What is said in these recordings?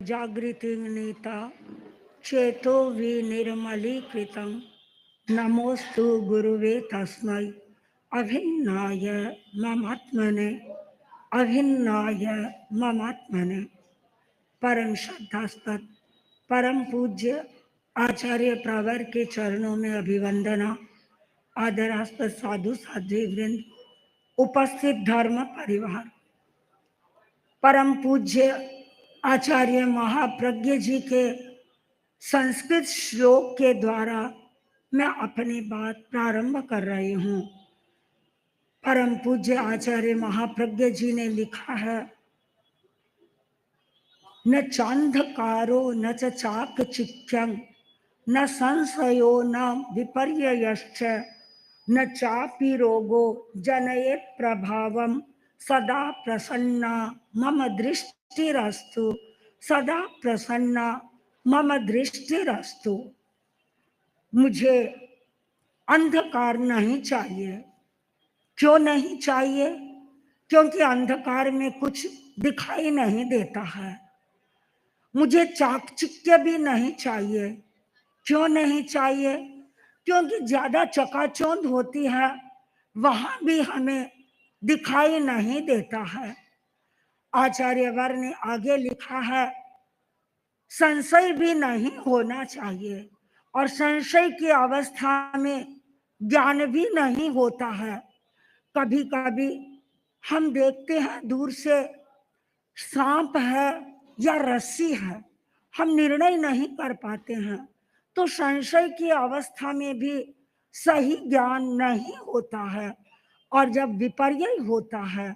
जागृति नीता चेतो विनिर्मलीकृतं नमोस्तु गुरुवे तस्मै अभिन्नाय ममात्मने अभिन्नाय ममात्मने। परम श्रद्धास्पद परम पूज्य आचार्य प्रवर के चरणों में अभिवंदना। आदरास्पद साधु साध्वी वृंद, उपस्थित धर्म परिवार, परम पूज्य आचार्य महाप्रज्ञ जी के संस्कृत श्लोक के द्वारा मैं अपनी बात प्रारंभ कर रही हूँ। परम पूज्य आचार्य महाप्रज्ञ जी ने लिखा है, न चांधकारो न च चाकचिक्यं न संशयो न विपर्ययश्च न चापि रोगो जनये प्रभावम सदा प्रसन्ना मम दृष्टिरस्तु सदा प्रसन्ना मम दृष्टिरस्तु। मुझे अंधकार नहीं चाहिए। क्यों नहीं चाहिए? क्योंकि अंधकार में कुछ दिखाई नहीं देता है। मुझे चाकचिक्य भी नहीं चाहिए। क्यों नहीं चाहिए? क्योंकि ज्यादा चकाचौंध होती है, वहां भी हमें दिखाई नहीं देता है। आचार्यवर ने आगे लिखा है, संशय भी नहीं होना चाहिए और संशय की अवस्था में ज्ञान भी नहीं होता है। कभी कभी हम देखते हैं दूर से सांप है या रस्सी है, हम निर्णय नहीं कर पाते हैं। तो संशय की अवस्था में भी सही ज्ञान नहीं होता है और जब विपर्य होता है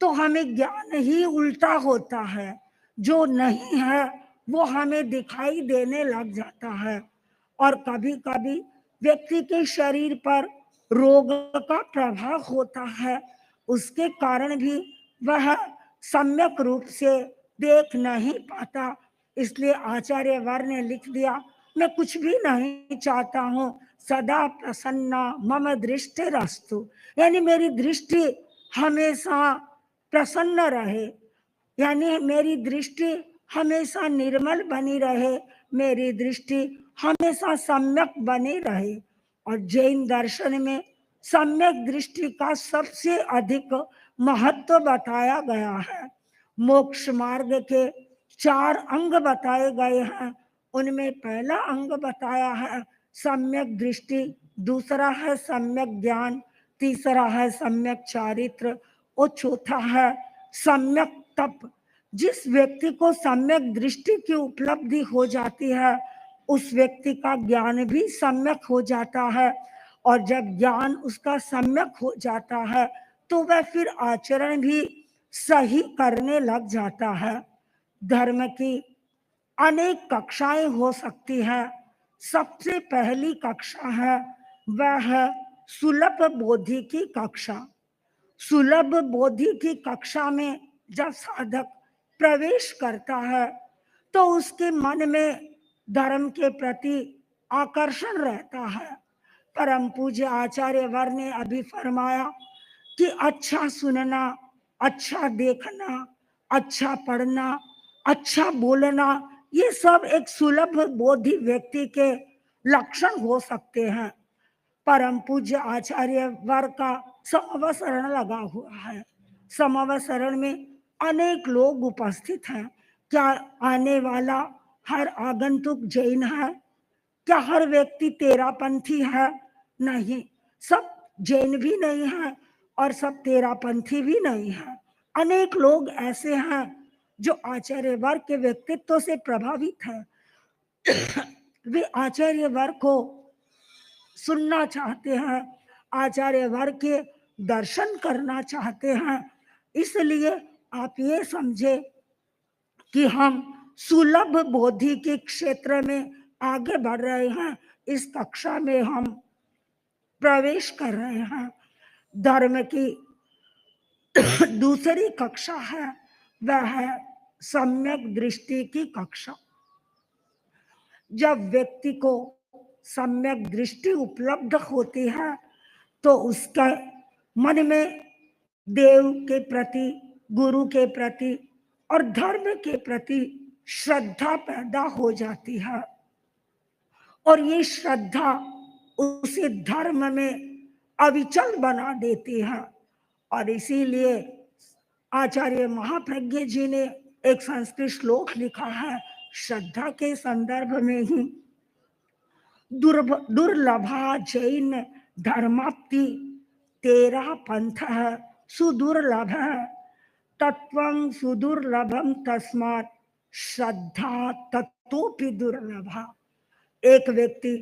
तो हमें ज्ञान ही उल्टा होता है। जो नहीं है वो हमें दिखाई देने लग जाता है और कभी कभी व्यक्ति के शरीर पर रोग का प्रभाव होता है, उसके कारण भी वह सम्यक रूप से देख नहीं पाता। इसलिए आचार्य वर ने लिख दिया, मैं कुछ भी नहीं चाहता हूँ, सदा प्रसन्ना मम दृष्टिरस्तु, यानी मेरी दृष्टि हमेशा प्रसन्न रहे, यानी मेरी दृष्टि हमेशा निर्मल बनी रहे, मेरी दृष्टि हमेशा सम्यक बनी रहे। और जैन दर्शन में सम्यक दृष्टि का सबसे अधिक महत्व बताया गया है। मोक्ष मार्ग के 4 अंग बताए गए हैं। उनमें पहला अंग बताया है सम्यक दृष्टि, दूसरा है सम्यक ज्ञान, तीसरा है सम्यक चारित्र और चौथा है सम्यक तप। जिस व्यक्ति को सम्यक दृष्टि की उपलब्धि हो जाती है, उस व्यक्ति का ज्ञान भी सम्यक हो जाता है और जब ज्ञान उसका सम्यक हो जाता है तो वह फिर आचरण भी सही करने लग जाता है। धर्म की अनेक कक्षाएं हो सकती है। सबसे पहली कक्षा है वह है सुलभ बोधि की कक्षा। सुलभ बोधि की कक्षा में जब साधक प्रवेश करता है तो उसके मन में धर्म के प्रति आकर्षण रहता है। परम पूज्य आचार्य वर ने अभी फरमाया कि अच्छा सुनना, अच्छा देखना, अच्छा पढ़ना, अच्छा बोलना, ये सब एक सुलभ बोधि व्यक्ति के लक्षण हो सकते हैं। परम पूज्य आचार्य वर का समावसरण लगा हुआ है। समावसरण में अनेक लोग उपस्थित हैं। क्या आने वाला हर आगंतुक जैन है? क्या हर व्यक्ति तेरापंथी है? नहीं, सब जैन भी नहीं है और सब तेरापंथी भी नहीं है। अनेक लोग ऐसे हैं जो आचार्य वर्ग के व्यक्तित्व से प्रभावित हैं। वे आचार्य वर्ग को सुनना चाहते हैं, आचार्य वर्ग के दर्शन करना चाहते हैं। इसलिए आप ये समझे कि हम सुलभ बोधि के क्षेत्र में आगे बढ़ रहे हैं। इस कक्षा में हम प्रवेश कर रहे हैं। धर्म की दूसरी कक्षा है वह है सम्यक दृष्टि की कक्षा। जब व्यक्ति को सम्यक दृष्टि उपलब्ध होती है तो उसका मन में देव के प्रति, गुरु के प्रति और धर्म के प्रति श्रद्धा पैदा हो जाती है और ये श्रद्धा उसे धर्म में अविचल बना देती है। और इसीलिए आचार्य महाप्रज्ञ जी ने एक संस्कृत श्लोक लिखा है श्रद्धा के संदर्भ में ही, दुर्लभा जैन धर्माप्ति तेरा पंथ सुदुर्लभ तत्वं सुदुर्लभम तस्मात् श्रद्धा तत्तोपि दुर्लभा। एक व्यक्ति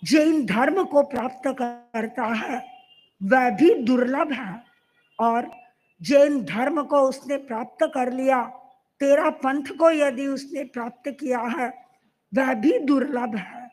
जैन धर्म को प्राप्त करता है वह भी दुर्लभ है, और जैन धर्म को उसने प्राप्त कर लिया, तेरा पंथ को यदि उसने प्राप्त किया है वह भी दुर्लभ है।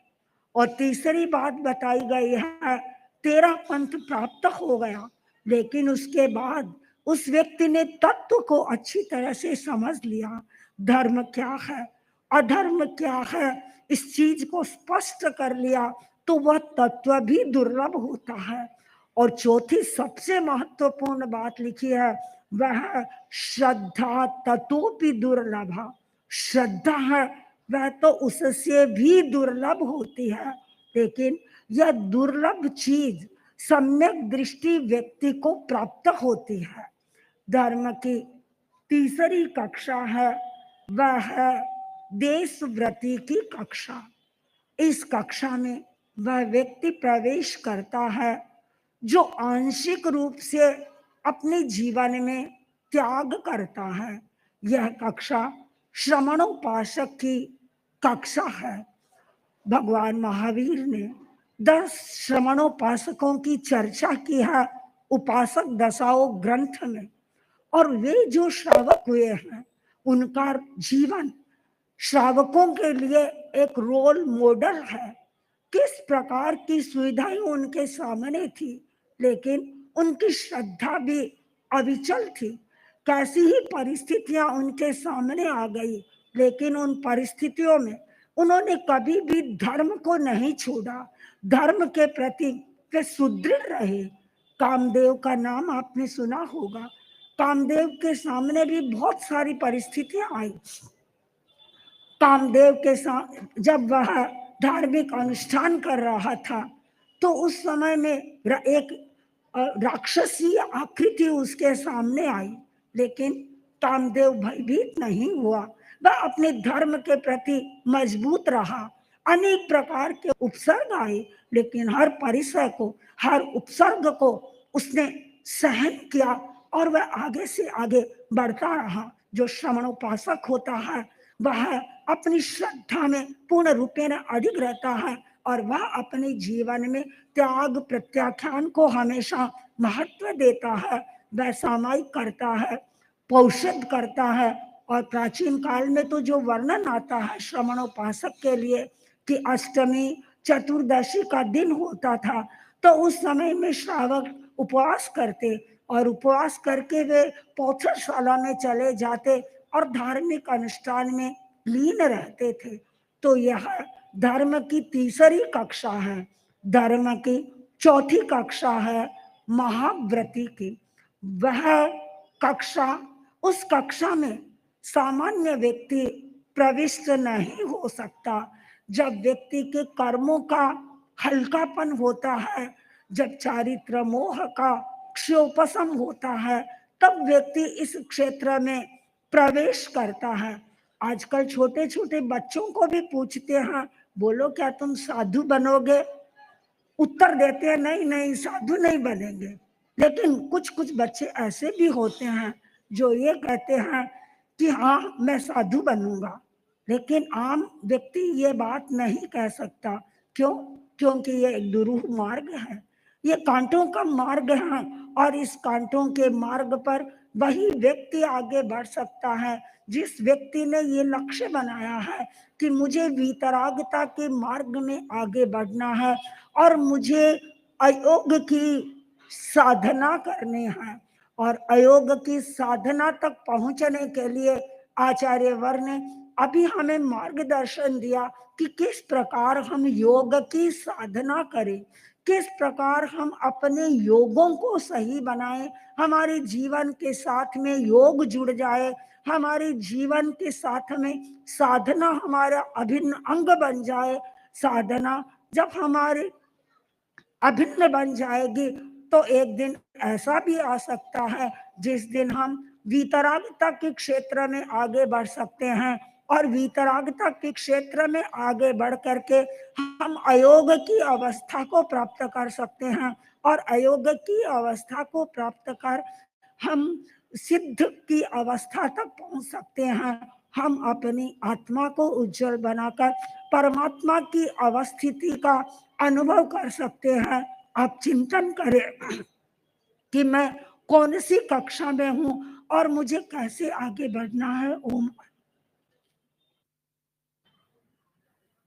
और तीसरी बात बताई गई है, तेरा पंथ प्राप्त हो गया लेकिन उसके बाद उस व्यक्ति ने तत्व को अच्छी तरह से समझ लिया, धर्म क्या है अधर्म क्या है इस चीज को स्पष्ट कर लिया, तो वह तत्व भी दुर्लभ होता है। और चौथी सबसे महत्वपूर्ण बात लिखी है वह श्रद्धा ततोपि दुर्लभा। श्रद्धा है वह तो उससे भी दुर्लभ होती है, लेकिन यह दुर्लभ चीज सम्यक दृष्टि व्यक्ति को प्राप्त होती है। धर्म की तीसरी कक्षा है वह है देशव्रति की कक्षा। इस कक्षा में वह व्यक्ति प्रवेश करता है जो आंशिक रूप से अपने जीवन में त्याग करता है। यह कक्षा श्रमणोपासक की कक्षा है। भगवान महावीर ने 10 श्रमणोपासकों की चर्चा की है उपासक दशाओं ग्रंथ में, और वे जो श्रावक हुए हैं उनका जीवन श्रावकों के लिए एक रोल मॉडल है। किस प्रकार की सुविधाएं उनके सामने थी, लेकिन उनकी श्रद्धा भी अविचल थी। कैसी ही परिस्थितियां उनके सामने आ गई, लेकिन उन परिस्थितियों में उन्होंने कभी भी धर्म को नहीं छोड़ा, धर्म के प्रति वे सुदृढ़ रहे। कामदेव का नाम आपने सुना होगा। कामदेव के सामने भी बहुत सारी परिस्थितियां आई। कामदेव के साथ जब वह धार्मिक अनुष्ठान कर रहा था तो उस समय में एक राक्षसी आकृति उसके सामने आई, लेकिन कामदेव भयभीत नहीं हुआ, वह अपने धर्म के प्रति मजबूत रहा। अनेक प्रकार के उपसर्ग आए, लेकिन हर परिसर को, हर उपसर्ग को उसने सहन किया और वह आगे से आगे बढ़ता रहा। जो श्रमणोपासक होता है वह अपनी श्रद्धा में पूर्ण रूपेण अडिग रहता है और वह अपने जीवन में त्याग प्रत्याख्यान को हमेशा महत्व देता है, वह सामायिक करता है, पौषध करता है। और प्राचीन काल में तो जो वर्णन आता है श्रमणोपासक के लिए कि अष्टमी चतुर्दशी का दिन होता था, तो उस समय में श्रावक उपवास करते और उपवास करके वे पौषधशाला में चले जाते और धार्मिक अनुष्ठान में लीन रहते थे। तो यह धर्म की तीसरी कक्षा है। धर्म की चौथी कक्षा है महाव्रती की। वह कक्षा, उस कक्षा में सामान्य व्यक्ति प्रविष्ट नहीं हो सकता। जब व्यक्ति के कर्मों का हल्कापन होता है, जब चारित्र मोह का क्षोपशम होता है, तब व्यक्ति इस क्षेत्र में प्रवेश करता है। आजकल छोटे छोटे बच्चों को भी पूछते हैं, बोलो क्या तुम साधु बनोगे? उत्तर देते हैं नहीं नहीं, साधु नहीं बनेंगे। लेकिन कुछ कुछ बच्चे ऐसे भी होते हैं जो ये कहते हैं कि हाँ मैं साधु बनूंगा, लेकिन आम व्यक्ति ये बात नहीं कह सकता। क्यों? क्योंकि ये एक दुरूह मार्ग है, ये कांटों का मार्ग है, और इस कांटों के मार्ग पर वही व्यक्ति आगे बढ़ सकता है जिस व्यक्ति ने ये लक्ष्य बनाया है कि मुझे वीतरागता के मार्ग में आगे बढ़ना है और मुझे अयोग की साधना करनी है। और अयोग की साधना तक पहुंचने के लिए आचार्य वर ने अभी हमें मार्गदर्शन दिया कि किस प्रकार हम योग की साधना करें, किस प्रकार हम अपने योगों को सही बनाएं, हमारे जीवन के साथ में योग जुड़ जाए, हमारे जीवन के साथ में साधना हमारा अभिन्न अंग बन जाए, साधना जब हमारे अभिन्न बन जाएगी, तो एक दिन ऐसा भी आ सकता है जिस दिन हम वीतरागता के क्षेत्र में आगे बढ़ सकते हैं, और वीतरागता के क्षेत्र में आगे बढ़ करके हम अयोग की अवस्था को प्राप्त कर सकते हैं, और अयोग की अवस्था को प्राप्त कर हम सिद्ध की अवस्था तक पहुंच सकते हैं। हम अपनी आत्मा को उज्जवल बनाकर परमात्मा की अवस्थिति का अनुभव कर सकते हैं। आप चिंतन करें कि मैं कौन सी कक्षा में हूँ और मुझे कैसे आगे बढ़ना है। ओम।